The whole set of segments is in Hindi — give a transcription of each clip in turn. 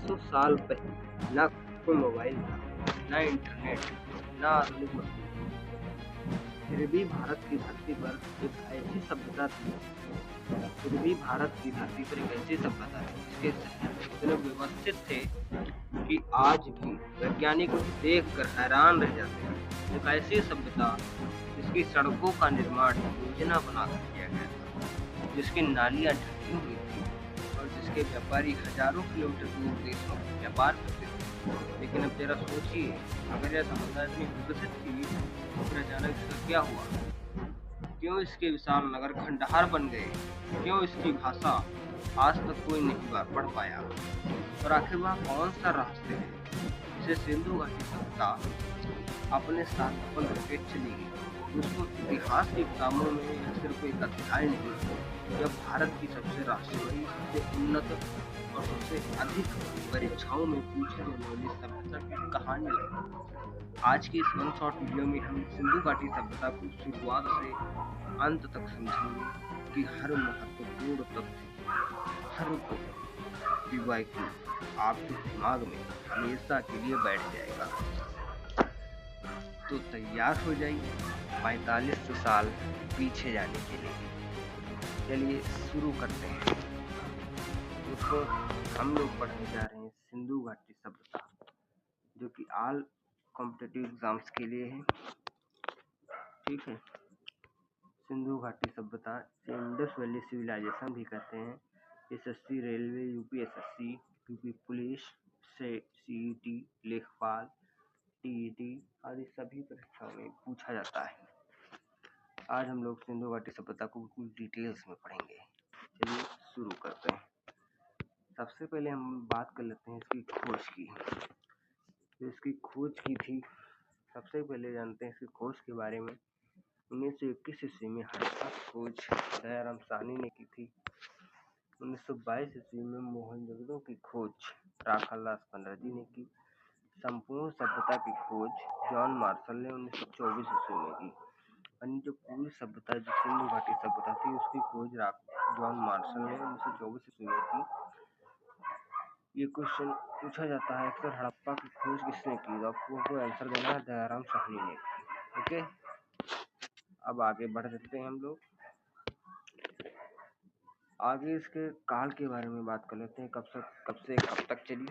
500 साल पहले ना कोई मोबाइल था, ना इंटरनेट, ना आधुनिक मशीन। फिर भी भारत की धरती पर एक ऐसी सभ्यता थी फिर भी भारत की धरती पर एक ऐसी सभ्यता है जिसके शहर इतने व्यवस्थित थे कि आज भी वैज्ञानिक उसे देखकर हैरान रह जाते हैं। एक ऐसी सभ्यता जिसकी सड़कों का निर्माण योजना बनाकर किया गया था, जिसकी नालियां ढकी हुई थी और जिसके व्यापारी हजारों किलोमीटर दूर देशों में व्यापार करते थे। लेकिन अब जरा सोचिए, अगर यह सभ्यता इतनी विकसित थी तो फिर अचानक इसका क्या हुआ? क्यों इसके विशाल नगर खंडहर बन गए? क्यों इसकी भाषा आज तक कोई नहीं पढ़ पाया? और आखिर वह कौन सा रहस्य है जिसे सिंधु घाटी सभ्यता अपने साथ सफल करके चली गई? उसको इतिहास की किताबों में यह सिर्फ एक अध्याय नहीं, यह भारत की सबसे रहस्यमयी, सबसे उन्नत और सबसे अधिक परीक्षाओं में पूछी जाने वाली सभ्यता की कहानी है। आज की इस वन शॉट वीडियो में हम सिंधु घाटी सभ्यता को शुरुआत से अंत तक समझेंगे कि हर महत्वपूर्ण तथ्य, हर डिवाइस आपके दिमाग में हमेशा के लिए बैठ जाएगा। तो तैयार हो जाइए 45 साल पीछे जाने के लिए। चलिए शुरू करते हैं। दोस्तों, हम लोग पढ़ने जा रहे हैं सिंधु घाटी सभ्यता, जो कि ऑल कॉम्पिटिटिव एग्जाम्स के लिए है। ठीक है, सिंधु घाटी सभ्यता इंडस वैली सिविलाइजेशन भी कहते हैं। SSC railway, UPSSC, UP police से सीईटी, लेखपाल, टीईटी आदि सभी परीक्षाओं में पूछा जाता है। आज हम लोग सिंधु घाटी सभ्यता को कुछ डिटेल्स में पढ़ेंगे। चलिए शुरू करते हैं। सबसे पहले हम बात कर लेते हैं इसकी खोज की। तो इसकी खोज की थी, सबसे पहले जानते हैं इसकी खोज के बारे में। 1921 ईस्वी में हड़प्पा की खोज दयाराम साहनी ने की थी। 1922 ईस्वी में मोहनजोदड़ो की खोज राखालदास बनर्जी ने की। संपूर्ण सभ्यता की खोज जॉन मार्शल ने 1924 ईस्वी में की। अन्य जो पूरी सभ्यता जो सिंधु घाटी सभ्यता थी उसकी खोज जॉन मार्शल ने 1924 ईस्वी में की। ये क्वेश्चन पूछा जाता है अक्सर, हड़प्पा की खोज किसने की? तो आपको आंसर देना है दयाराम साहनी ने। ओके, अब आगे बढ़ सकते हैं हम लोग। आगे इसके काल के बारे में बात कर लेते हैं, कब से कब तक चली।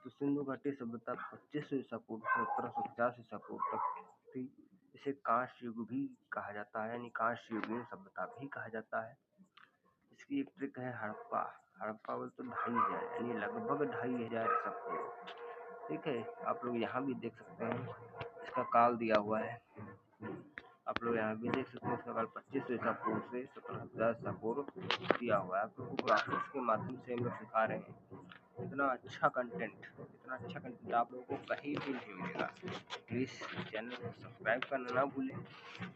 तो सिंधु घाटी सभ्यता 25 ईसा पूर्व से 1750 ईसा पूर्व तक थी। इसे कांस्य युग भी कहा जाता है, यानी कांस्य युगीन सभ्यता भी कहा जाता है। इसकी एक ट्रिक है हड़प्पा। हड़प्पा बोल तो 2500, यानी लगभग 2500 ईसा पूर्व। ठीक है, आप लोग यहाँ भी देख सकते हैं, इसका काल दिया हुआ है। आप लोग यहाँ भी देख सकते हैं, इसका काल 25 ईसा पूर्व से 1750 ईसा पूर्व दिया हुआ है। आप लोग को ग्राफिक्स के माध्यम से हम लोग सिखा रहे हैं। इतना अच्छा कंटेंट आप लोगों को कहीं भी नहीं मिलेगा। प्लीज़ चैनल को सब्सक्राइब करना ना भूलें,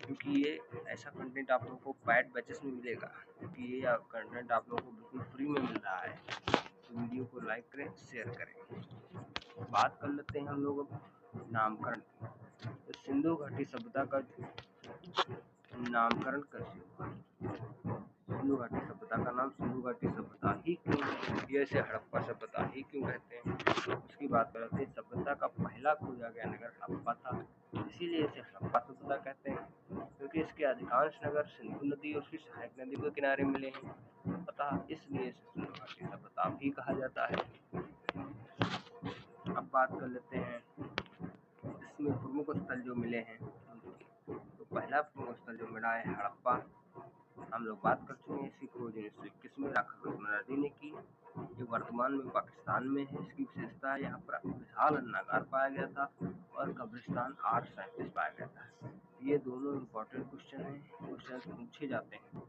क्योंकि ये ऐसा कंटेंट आप लोगों को पैड बैचेस में मिलेगा, क्योंकि ये कंटेंट आप लोगों को बिल्कुल फ्री में मिल रहा है। तो वीडियो को लाइक करें, शेयर करें। बात कर लेते हैं हम लोग अब नामकरण की। तो सिंधु घाटी सभ्यता का नामकरण कैसे हुआ? सिंधु घाटी सभ्यता का नाम सिंधु घाटी सभ्यता ही क्यों, ये इसे हड़प्पा सभ्यता ही क्यों कहते हैं, उसकी बात करते हैं। सभ्यता का पहला खोजा गया नगर हड़प्पा था, इसीलिए इसे हड़प्पा सभ्यता कहते हैं, क्योंकि इसके अधिकांश नगर सिंधु नदी और उसकी सहायक नदी के किनारे मिले हैं, अतः इसलिए इसे सिंधु घाटी सभ्यता भी कहा जाता है। अब बात कर लेते हैं इसमें प्रमुख स्थल जो मिले हैं। तो पहला प्रमुख स्थल जो मिला है हड़प्पा, हम लोग बात कर चुके हैं। इसकी खोज 1921 में राखालदास बनर्जी ने की, जो वर्तमान में पाकिस्तान में है। इसकी विशेषता है यहाँ पर विशाल अन्नागार पाया गया था और कब्रिस्तान R37 पाया गया था। ये दोनों इम्पोर्टेंट क्वेश्चन हैं, क्वेश्चन पूछे जाते हैं।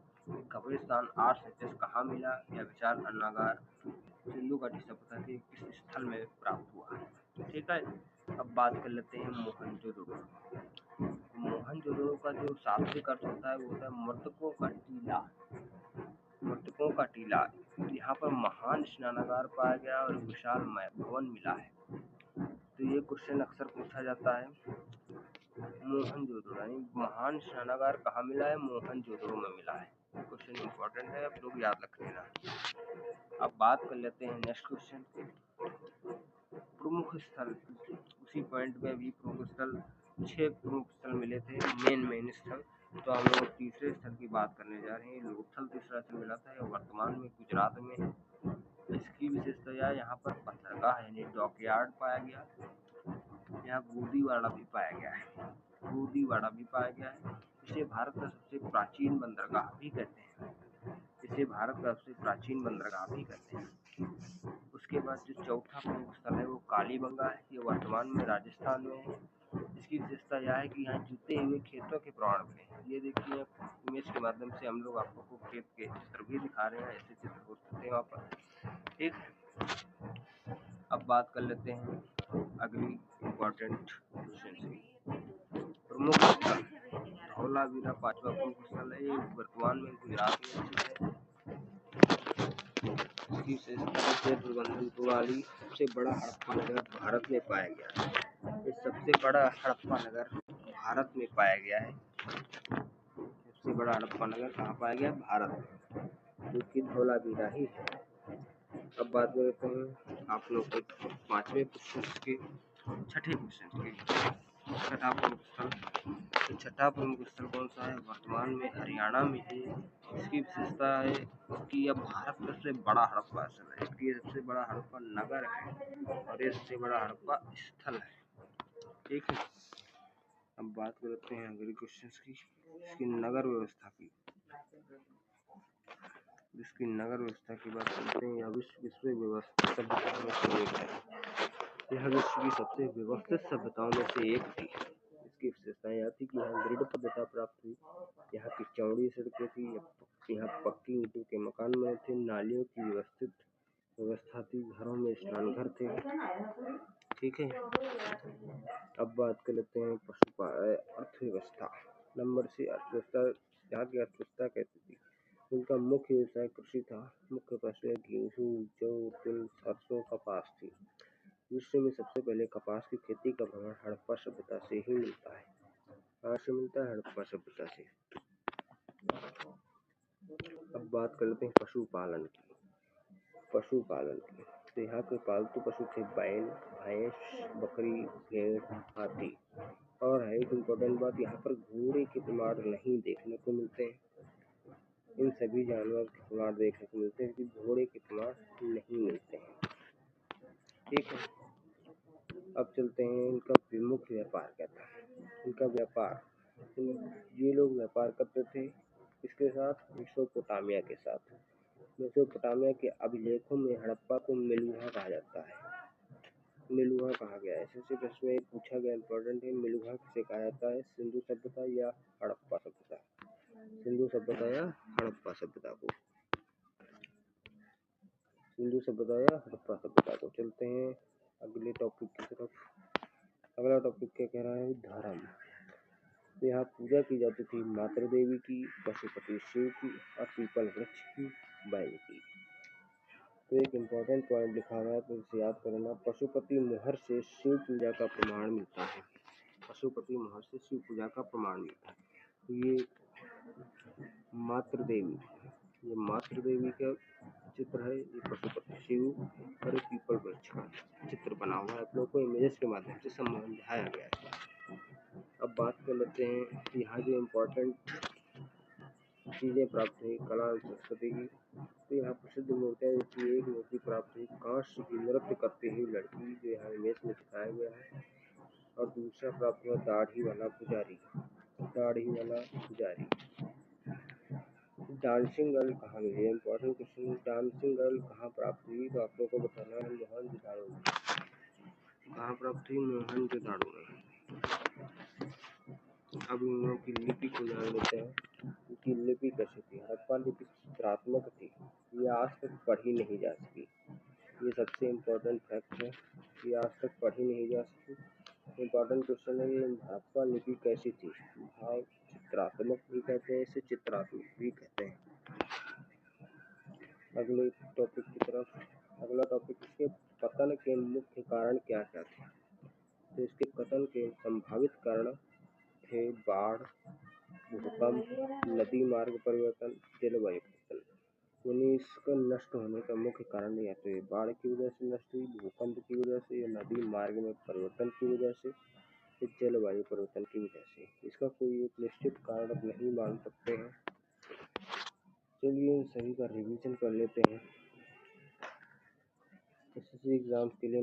कब्रिस्तान R37 कहाँ मिला या विशाल अन्नागार सिंधु घाटी सभ्यता के किस स्थल में प्राप्त हुआ? ठीक है, अब बात कर लेते हैं मोहनजोदड़ो। मोहनजोदड़ो का जो शाब्दिक अर्थ होता है वो होता है मृतकों का टीला। मृतकों का टीला, यहाँ पर महान स्नानागार पाया गया और विशाल भवन मिला है। तो ये क्वेश्चन अक्सर पूछा जाता है। मोहनजोदड़ो यानी महान स्नानागार कहाँ मिला है? मोहनजोदड़ो में मिला है। क्वेश्चन इंपॉर्टेंट है, आप लोग याद रख लेना। अब बात कर लेते हैं नेक्स्ट क्वेश्चन के प्रमुख स्थल। उसी पॉइंट में भी प्रमुख स्थल 6 प्रमुख स्थल मिले थे, मेन स्थल। तो हम लोग तीसरे स्थल की बात करने जा रहे हैं। लोथल तीसरा स्थल मिला था, वर्तमान में गुजरात में है। इसकी विशेषता यह यहाँ पर बंदरगाह यानी डॉकयार्ड पाया गया। यहाँ गोदीवाड़ा भी पाया गया है, गोदीवाड़ा भी पाया गया है। इसे भारत का सबसे प्राचीन बंदरगाह भी कहते हैं, इसे भारत का सबसे प्राचीन बंदरगाह भी कहते हैं। उसके बाद जो चौथा प्रमुख स्थल है वो कालीबंगा है, ये वर्तमान में राजस्थान में है। इसकी विशेषता यह है कि यहाँ जुते हुए खेतों के प्रमाण मिले हैं। ये देखिए इमेज के माध्यम से हम लोग आपको खेत के चित्र भी दिखा रहे हैं, ऐसे चित्र हो सकते हैं वहाँ पर। ठीक, अब बात कर लेते हैं अगली इम्पोर्टेंट क्वेश्चन की। प्रमुख स्थल धौलावीरा पांचवा प्रमुख स्थल है, ये वर्तमान में गुजरात में स्थित है। इसकी विशेषता से प्रबंधन प्रणाली सबसे बड़ा हड़प्पा नगर भारत में पाया गया है। ये सबसे बड़ा हड़प्पा नगर भारत में पाया गया है। सबसे बड़ा हड़प्पा नगर कहाँ पाया गया? भारत में, जो कि धौलावीरा ही है। अब बात करते हैं आप लोग के पांचवें क्वेश्चन के छठे क्वेश्चन के छठा प्रमुख स्थल। तो छठा प्रमुख स्थल कौन सा है? वर्तमान में हरियाणा में है। इसकी विशेषता है कि यह भारत का सबसे बड़ा हड़प्पा स्थल है। इसकी सबसे बड़ा हड़प्पा नगर है और ये सबसे बड़ा हड़प्पा स्थल है। ठीक है, अब बात करते हैं अगले क्वेश्चन की, इसकी नगर व्यवस्था की। इसकी नगर व्यवस्था की बात करते हैं। यह विश्व व्यवस्थित सभ्यताओं में से एक है। यह विश्व की सबसे व्यवस्थित सभ्यताओं में से एक थी। इसकी विशेषताएं यह थी कि यहाँ दृढ़ सभ्यता प्राप्त हुई, यहाँ की चौड़ी सड़कें थी, यहाँ पक्की ईंटों के मकान बने थे, नालियों की व्यवस्थित व्यवस्था थी, घरों में स्नान घर थे। ठीक है, अब बात कर लेते हैं अर्थव्यवस्था। नंबर से अर्थव्यवस्था, यहाँ की अर्थव्यवस्था कैसी थी? उनका मुख्य व्यवसाय कृषि था। मुख्य फसलें गेहूँ, जौ, तिल, सरसों, कपास थी। विश्व में सबसे पहले कपास की खेती का प्रमाण हड़प्पा सभ्यता से ही मिलता है। कहाँ से मिलता है? हड़प्पा सभ्यता से। अब बात कर लेते हैं पशुपालन की। तो यहाँ के पालतू पशु थे बैल, भैंस, बकरी, भेड़, हाथी। और है एक इम्पोर्टेंट बात, यहाँ पर घोड़े के प्रमाण नहीं देखने को मिलते हैं। इन सभी जानवर के प्रमाण देखने को मिलते हैं कि घोड़े के प्रमाण नहीं मिलते हैं। ठीक है, अब चलते हैं इनका प्रमुख व्यापार क्या था। इनका व्यापार, ये लोग व्यापार करते थे इसके साथ, मेसोपोटामिया के साथ। मेसोपोटामिया के अभिलेखों में हड़प्पा को मेलुहा कहा जाता है। मेलुहा कहा गया है। ऐसे प्रश्न में पूछा गया इम्पोर्टेंट है, मेलुहा किसे कहा जाता है? सिंधु सभ्यता या हड़प्पा सभ्यता? सिंधु सभ्यता या हड़प्पा सभ्यता को? सिंधु सभ्यता या हड़प्पा सभ्यता को। चलते हैं अगले टॉपिक की तरफ। अगला टॉपिक क्या कह रहा है? धर्म। तो यहाँ पूजा की जाती थी मातृ देवी की, पशुपति शिव की और पीपल वृक्ष की, बैल की। तो एक इम्पोर्टेंट पॉइंट लिखा हुआ है, तो इसे याद करना। पशुपति मोहर से शिव पूजा का प्रमाण मिलता है। पशुपति मोहर से शिव पूजा का प्रमाण मिलता है। ये मातृ देवी, ये मातृ देवी का चित्र है, ये पशुपति शिव और एक पीपल वृक्ष का चित्र बना हुआ है। आप लोगों को इमेजेस के माध्यम से समझाया गया है। अब बात कर लेते हैं यहाँ जो इम्पोर्टेंट चीज़ें प्राप्त हुई कला और संस्कृति की। तो यहाँ प्रसिद्ध मूर्तियाँ की एक मूर्ति प्राप्त हुई कांस्य की नृत्य करती हुई लड़की, जो यहाँ इमेज में दिखाया गया है। और दूसरा प्राप्त हुआ दाढ़ी वाला पुजारी। डांसिंग गर्ल कहाँ मिली है? Important question. डांसिंग गर्ल कहाँ प्राप्त हुई? तो आप लोग को बताना है मोहनजोदाड़ो में। कहाँ प्राप्त हुई? मोहनजोदाड़ो में। अब इन लोगों की लिपि को जान लेते हैं कि लिपि कैसी थी। हड़प्पा लिपि चित्रात्मक थी, ये आज तक पढ़ी नहीं जा सकी। ये सबसे इम्पोर्टेंट फैक्ट है, ये आज तक पढ़ी नहीं जा सकी। इम्पोर्टेंट क्वेश्चन है, ये हड़प्पा लिपि कैसी थी? भाव चित्रात्मक भी कहते हैं, इसे चित्रात्मक भी कहते हैं। अगले टॉपिक की तरफ। अगला टॉपिक, इसके पतन के मुख्य कारण क्या क्या थे? तो इसके पतन के संभावित कारण थे बाढ़, भूकंप, नदी मार्ग परिवर्तन, नष्ट होने का मुख्य कारण या तो ये बाढ़ की वजह से नष्ट हुई, भूकंप की वजह से, या नदी मार्ग में परिवर्तन की वजह से, या जलवायु परिवर्तन की वजह से। इसका कोई एक निश्चित कारण अब नहीं मान सकते हैं। चलिए इन सभी का रिवीजन कर लेते हैं। एसएससी एग्जाम्स के लिए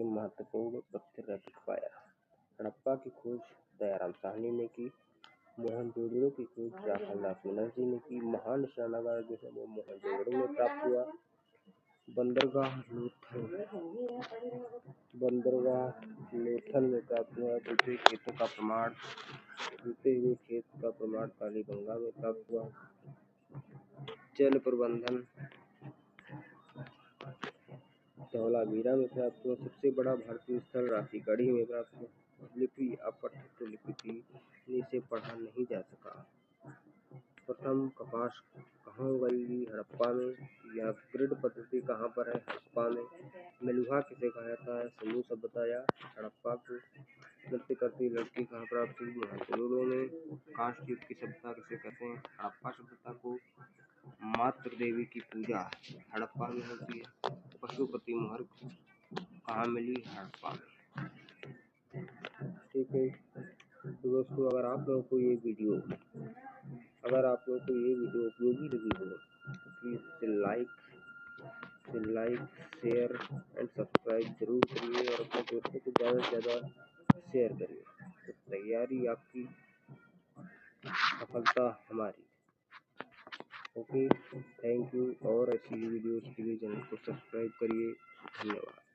महत्वपूर्ण तथ्य रैपिड फायर। हड़प्पा की खोज दयाराम साहनी ने की। मोहनजोदड़ो की खोज जवाहरलाल बनर्जी ने की। महान शरणागार जो है वो मोहनजोदड़ो में प्राप्त हुआ। बंदरगाह लोथल में प्राप्त हुआ। टूटे हुए खेत का प्रमाण कालीगंगा में प्राप्त हुआ। जल प्रबंधन धौलावीरा में प्राप्त हुआ। सबसे बड़ा भारतीय स्थल राखीगढ़ी में प्राप्त हुआ। लिपि अपठित लिपि थी, इसे पढ़ा नहीं जा सका। प्रथम कपास कहाँ उगाई? हड़प्पा में। यह ग्रिड पद्धति कहाँ पर है? हड़प्पा में। मेलुहा किसे कहा जाता है? सिंधु सभ्यता या हड़प्पा को। नृत्य करती लड़की कहाँ प्राप्त हुई? मोहनजोदड़ो में। काष्ठ युग की सभ्यता किसे कहते हैं? हड़प्पा सभ्यता को। मातृ देवी की पूजा हड़प्पा में होती है। पशुपति मोहर कहाँ मिली? हड़प्पा में। ठीक है तो दोस्तों, अगर आप लोगों को ये वीडियो उपयोगी लगी हो तो प्लीज़ इसे लाइक शेयर एंड सब्सक्राइब जरूर करिए और अपने दोस्तों को ज़्यादा से ज़्यादा शेयर करिए। तो तैयारी आपकी, सफलता हमारी। Okay, thank you. और ऐसी वीडियोज़ के लिए चैनल को सब्सक्राइब करिए। धन्यवाद।